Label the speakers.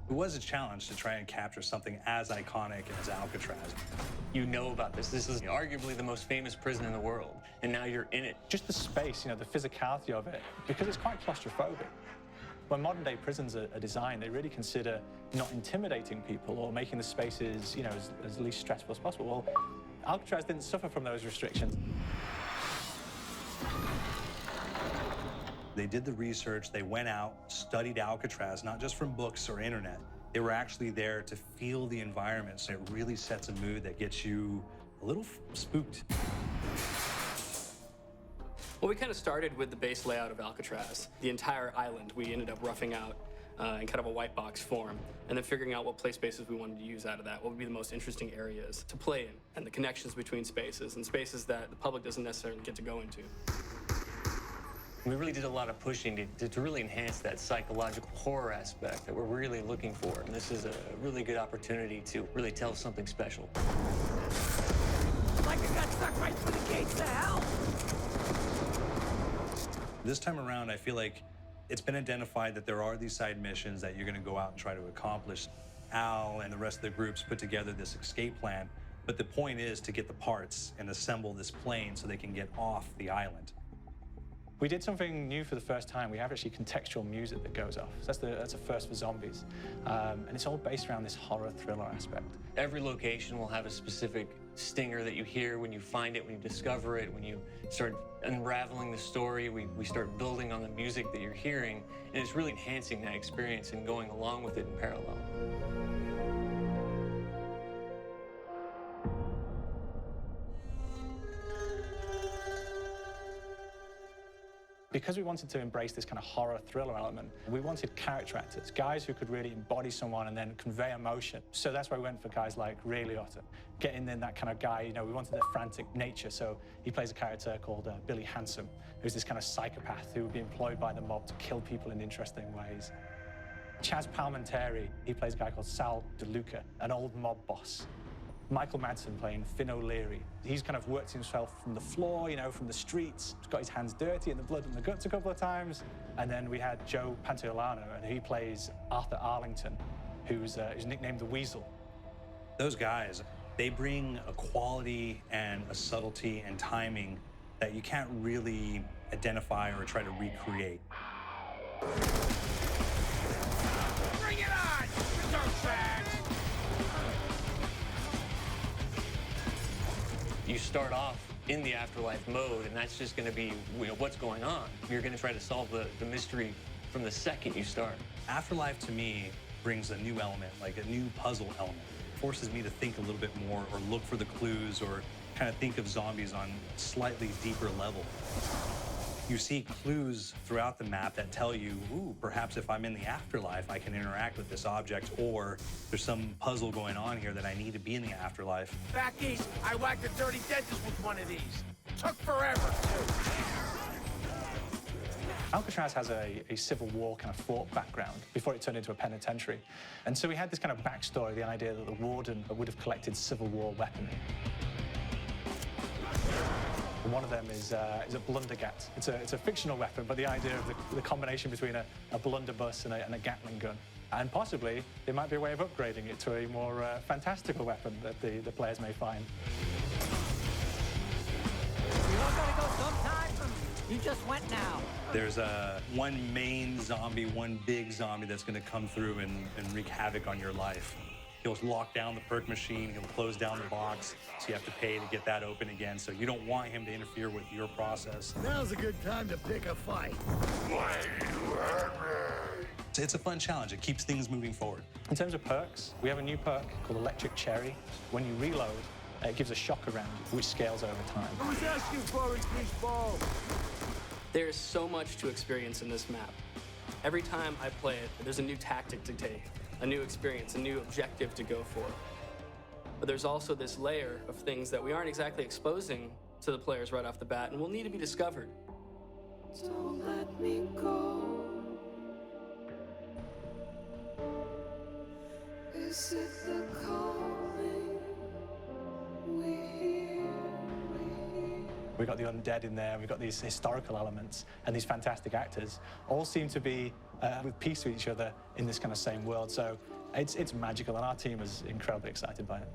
Speaker 1: It was a challenge to try and capture something as iconic as Alcatraz.
Speaker 2: You know about this. This is arguably the most famous prison in the world, and now you're in it.
Speaker 3: Just the space, the physicality of it, because it's quite claustrophobic. When modern-day prisons are designed, they really consider not intimidating people or making the spaces, as least stressful as possible. Well, Alcatraz didn't suffer from those restrictions.
Speaker 1: They did the research, they went out, studied Alcatraz, not just from books or internet. They were actually there to feel the environment, so it really sets a mood that gets you a little spooked.
Speaker 2: Well, we kind of started with the base layout of Alcatraz. The entire island we ended up roughing out in kind of a white box form, and then figuring out what play spaces we wanted to use out of that, what would be the most interesting areas to play in, and the connections between spaces, and spaces that the public doesn't necessarily get to go into. We really did a lot of pushing to really enhance that psychological horror aspect that we're really looking for, and this is a really good opportunity to really tell something special.
Speaker 4: Like I got stuck right through the gates of hell!
Speaker 1: This time around, I feel like it's been identified that there are these side missions that you're going to go out and try to accomplish. Al and the rest of the groups put together this escape plan, but the point is to get the parts and assemble this plane so they can get off the island.
Speaker 3: We did something new for the first time. We have actually contextual music that goes off. So that's a first for zombies. And it's all based around this horror thriller aspect.
Speaker 2: Every location will have a specific stinger that you hear when you find it, when you discover it, when you start unraveling the story, we start building on the music that you're hearing, and it's really enhancing that experience and going along with it in parallel.
Speaker 3: Because we wanted to embrace this kind of horror thriller element, we wanted character actors, guys who could really embody someone and then convey emotion. So that's why we went for guys like Ray Liotta, getting in that kind of guy, we wanted that frantic nature. So he plays a character called Billy Handsome, who's this kind of psychopath who would be employed by the mob to kill people in interesting ways. Chaz Palminteri, he plays a guy called Sal DeLuca, an old mob boss. Michael Madsen playing Finn O'Leary. He's kind of worked himself from the floor, from the streets. He's got his hands dirty in the blood and the guts a couple of times. And then we had Joe Pantoliano, and he plays Arthur Arlington, who's nicknamed the Weasel.
Speaker 1: Those guys, they bring a quality and a subtlety and timing that you can't really identify or try to recreate.
Speaker 4: Bring it on, dirtbags!
Speaker 2: You start off in the afterlife mode, and that's just going to be what's going on. You're going to try to solve the mystery from the second you start.
Speaker 1: Afterlife, to me, brings a new element, like a new puzzle element. It forces me to think a little bit more or look for the clues or kind of think of zombies on a slightly deeper level. You see clues throughout the map that tell you, ooh, perhaps if I'm in the afterlife, I can interact with this object, or there's some puzzle going on here that I need to be in the afterlife.
Speaker 4: Back east, I whacked a dirty dentist with one of these. Took forever, too.
Speaker 3: Alcatraz has a Civil War kind of fort background before it turned into a penitentiary. And so we had this kind of backstory, the idea that the warden would have collected Civil War weaponry. One of them is a blundergat. It's a fictional weapon, but the idea of the combination between a blunderbuss and a Gatling gun. And possibly, there might be a way of upgrading it to a more fantastical weapon that the players may find.
Speaker 4: You all gotta go sometime? You just went now.
Speaker 1: There's one main zombie, one big zombie that's going to come through and wreak havoc on your life. He'll lock down the perk machine, he'll close down the box, so you have to pay to get that open again, so you don't want him to interfere with your process.
Speaker 5: Now's a good time to pick a fight.
Speaker 1: It's a fun challenge. It keeps things moving forward.
Speaker 3: In terms of perks, we have a new perk called Electric Cherry. When you reload, it gives a shock around, which scales over time.
Speaker 5: Who's asking for increased balls?
Speaker 2: There is so much to experience in this map. Every time I play it, there's a new tactic to take, a new experience, a new objective to go for. But there's also this layer of things that we aren't exactly exposing to the players right off the bat and will need to be discovered.
Speaker 6: Don't let me go. Is it the calling we hear?
Speaker 3: We've got the undead in there, we've got these historical elements, and these fantastic actors all seem to be with peace with each other in this kind of same world. So it's magical, and our team is incredibly excited by it.